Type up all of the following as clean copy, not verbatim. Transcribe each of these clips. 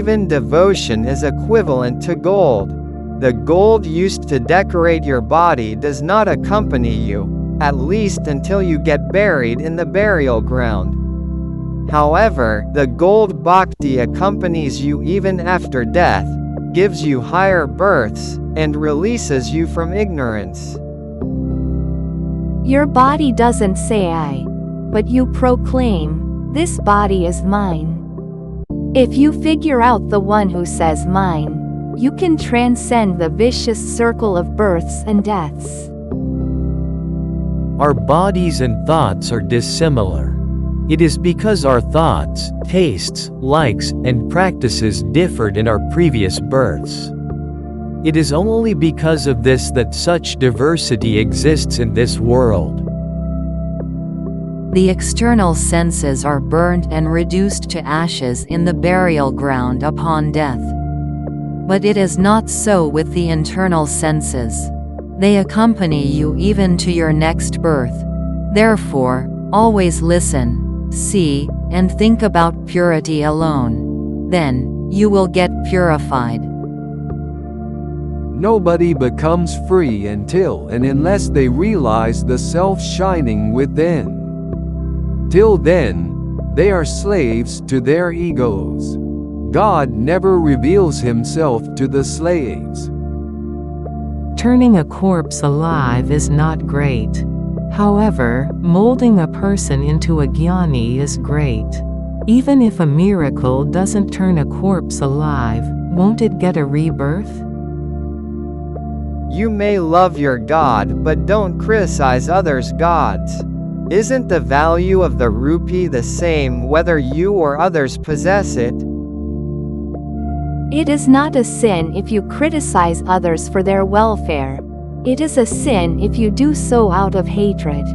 even devotion is equivalent to gold. The gold used to decorate your body does not accompany you, at least until you get buried in the burial ground. However, the gold bhakti accompanies you even after death, gives you higher births, and releases you from ignorance. Your body doesn't say I, but you proclaim, this body is mine. If you figure out the one who says mine, you can transcend the vicious circle of births and deaths. Our bodies and thoughts are dissimilar. It is because our thoughts, tastes, likes, and practices differed in our previous births. It is only because of this that such diversity exists in this world. The external senses are burnt and reduced to ashes in the burial ground upon death. But it is not so with the internal senses. They accompany you even to your next birth. Therefore, always listen, see, and think about purity alone. Then, you will get purified. Nobody becomes free until and unless they realize the self shining within. Till then, they are slaves to their egos. God never reveals himself to the slaves. Turning a corpse alive is not great. However, molding a person into a jnani is great. Even if a miracle doesn't turn a corpse alive, won't it get a rebirth? You may love your God but don't criticize others' gods. Isn't the value of the rupee the same whether you or others possess it? It is not a sin if you criticize others for their welfare. It is a sin if you do so out of hatred.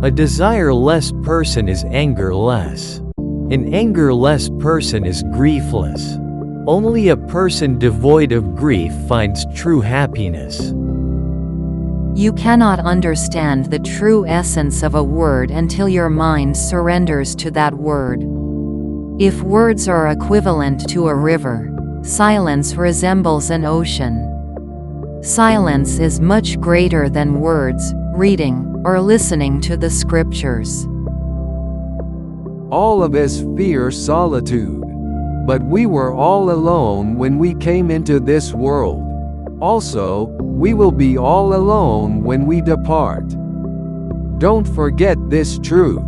A desireless person is angerless. An angerless person is griefless. Only a person devoid of grief finds true happiness. You cannot understand the true essence of a word until your mind surrenders to that word. If words are equivalent to a river, silence resembles an ocean. Silence is much greater than words, reading, or listening to the scriptures. All of us fear solitude. But we were all alone when we came into this world. Also, we will be all alone when we depart. Don't forget this truth.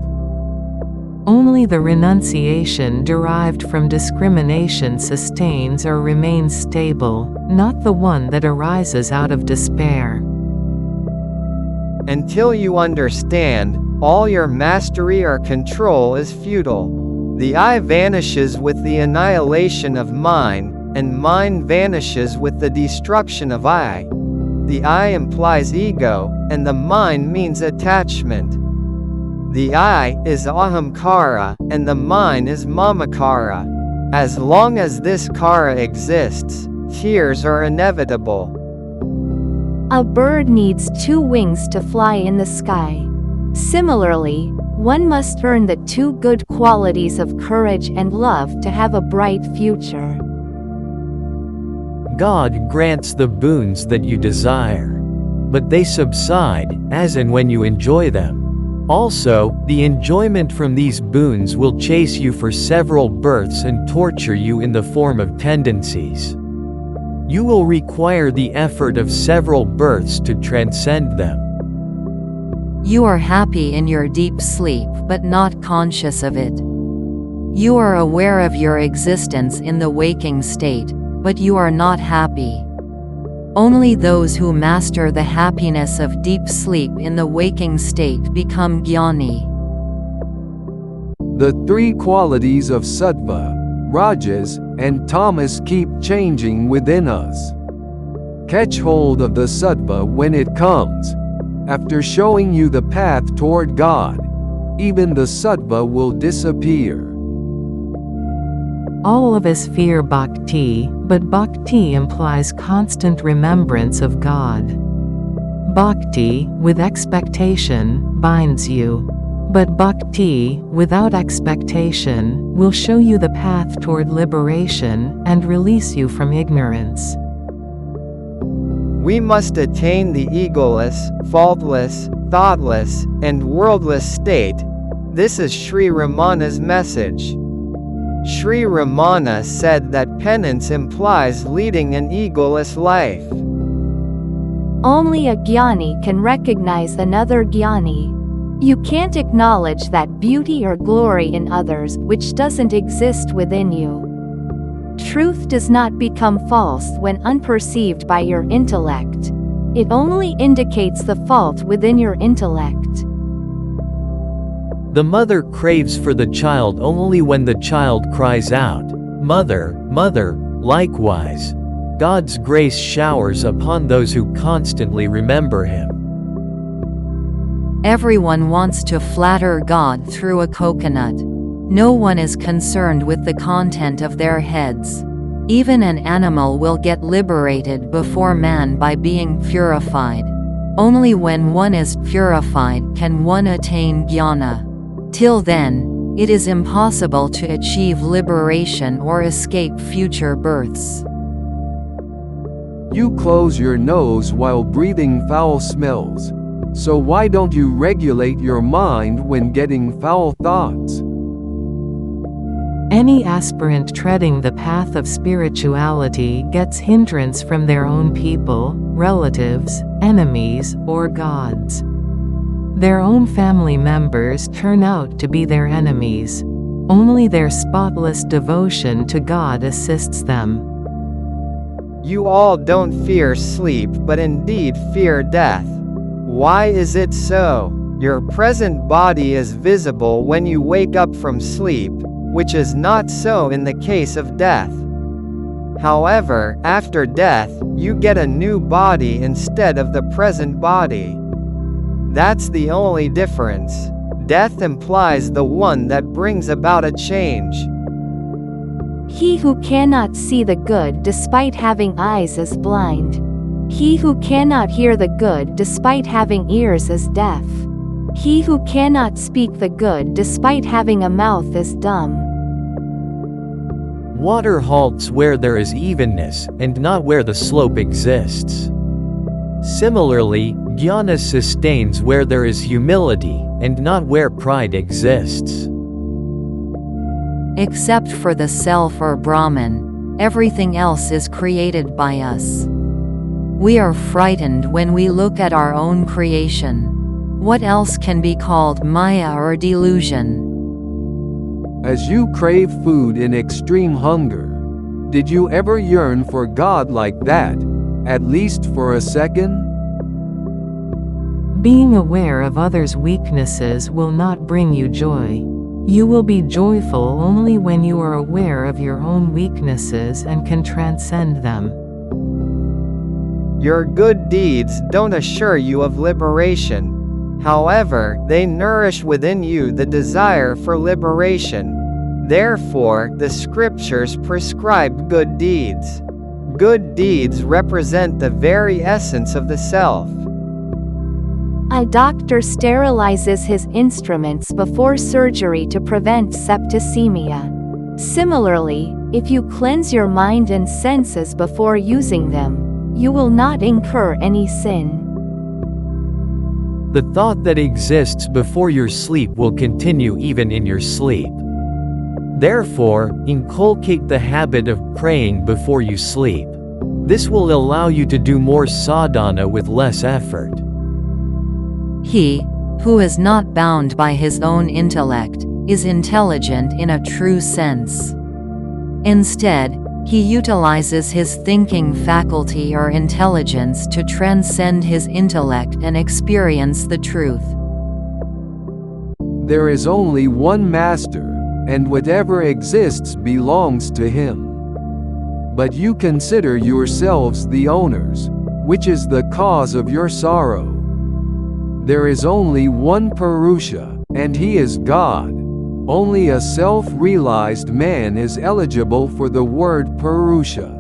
Only the renunciation derived from discrimination sustains or remains stable, not the one that arises out of despair. Until you understand, all your mastery or control is futile. The I vanishes with the annihilation of mine, and mine vanishes with the destruction of I. The I implies ego, and the mine means attachment. The I is ahamkara, and the mine is mamakara. As long as this kara exists, tears are inevitable. A bird needs 2 wings to fly in the sky. Similarly, one must earn the 2 good qualities of courage and love to have a bright future. God grants the boons that you desire. But they subside, as and when you enjoy them. Also, the enjoyment from these boons will chase you for several births and torture you in the form of tendencies. You will require the effort of several births to transcend them. You are happy in your deep sleep but not conscious of it. You are aware of your existence in the waking state, but you are not happy. Only those who master the happiness of deep sleep in the waking state become jnani. The 3 qualities of sattva, rajas, and tamas keep changing within us. Catch hold of the sattva when it comes. After showing you the path toward God, even the sattva will disappear. All of us fear bhakti, but bhakti implies constant remembrance of God. Bhakti, with expectation, binds you. But bhakti, without expectation, will show you the path toward liberation, and release you from ignorance. We must attain the egoless, faultless, thoughtless, and worldless state. This is Sri Ramana's message. Sri Ramana said that penance implies leading an egoless life. Only a jnani can recognize another jnani. You can't acknowledge that beauty or glory in others which doesn't exist within you. Truth does not become false when unperceived by your intellect. It only indicates the fault within your intellect. The mother craves for the child only when the child cries out, "Mother, Mother." Likewise, God's grace showers upon those who constantly remember Him. Everyone wants to flatter God through a coconut. No one is concerned with the content of their heads. Even an animal will get liberated before man by being purified. Only when one is purified can one attain jnana. Till then, it is impossible to achieve liberation or escape future births. You close your nose while breathing foul smells. So why don't you regulate your mind when getting foul thoughts? Any aspirant treading the path of spirituality gets hindrance from their own people, relatives, enemies, or gods. Their own family members turn out to be their enemies. Only their spotless devotion to God assists them. You all don't fear sleep but indeed fear death. Why is it so? Your present body is visible when you wake up from sleep, which is not so in the case of death. However, after death, you get a new body instead of the present body. That's the only difference. Death implies the one that brings about a change. He who cannot see the good despite having eyes is blind. He who cannot hear the good despite having ears is deaf. He who cannot speak the good despite having a mouth is dumb. Water halts where there is evenness, and not where the slope exists. Similarly, jnana sustains where there is humility, and not where pride exists. Except for the self or Brahman, everything else is created by us. We are frightened when we look at our own creation. What else can be called Maya or delusion? As you crave food in extreme hunger, did you ever yearn for God like that, at least for a second? Being aware of others' weaknesses will not bring you joy. You will be joyful only when you are aware of your own weaknesses and can transcend them. Your good deeds don't assure you of liberation. However, they nourish within you the desire for liberation. Therefore, the scriptures prescribe good deeds. Good deeds represent the very essence of the self. A doctor sterilizes his instruments before surgery to prevent septicemia. Similarly, if you cleanse your mind and senses before using them, you will not incur any sin. The thought that exists before your sleep will continue even in your sleep. Therefore, inculcate the habit of praying before you sleep. This will allow you to do more sadhana with less effort. He, who is not bound by his own intellect, is intelligent in a true sense. Instead, he utilizes his thinking faculty or intelligence to transcend his intellect and experience the truth. There is only one master, and whatever exists belongs to him. But you consider yourselves the owners, which is the cause of your sorrow. There is only one Purusha, and he is God. Only a self-realized man is eligible for the word Purusha.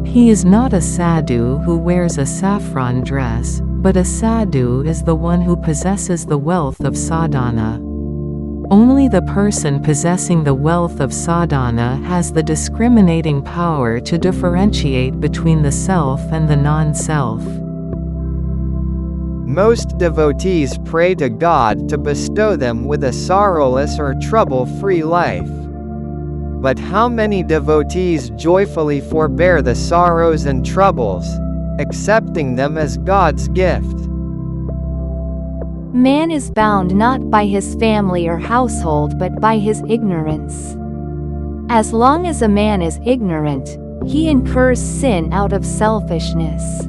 He is not a sadhu who wears a saffron dress, But a sadhu is the one who possesses the wealth of sadhana. Only the person possessing the wealth of sadhana has the discriminating power to differentiate between the self and the non-self. Most devotees pray to God to bestow them with a sorrowless or trouble-free life. But how many devotees joyfully forbear the sorrows and troubles, accepting them as God's gift? Man is bound not by his family or household but by his ignorance. As long as a man is ignorant, he incurs sin out of selfishness.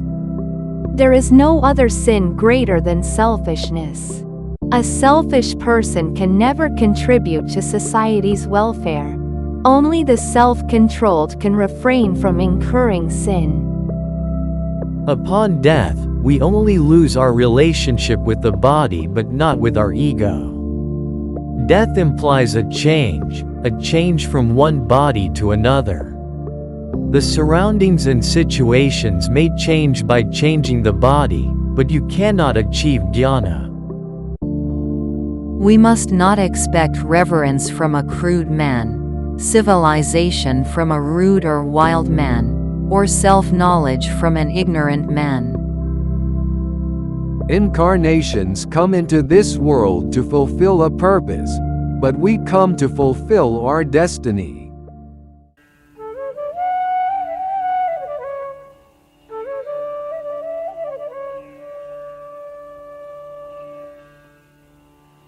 There is no other sin greater than selfishness. A selfish person can never contribute to society's welfare. Only the self-controlled can refrain from incurring sin. Upon death, we only lose our relationship with the body but not with our ego. Death implies a change from one body to another. The surroundings and situations may change by changing the body, but you cannot achieve jnana. We must not expect reverence from a crude man, civilization from a rude or wild man, or self-knowledge from an ignorant man. Incarnations come into this world to fulfill a purpose, but we come to fulfill our destiny.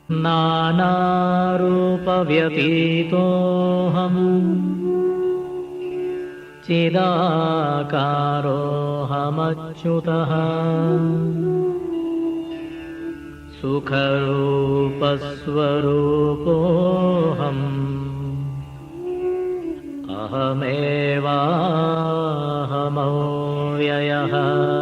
नानारूपव्यतीतोऽहम् चिदाकारोऽहमच्युतः सुखरूपस्वरूपोऽहम् अहमेवाहमव्ययः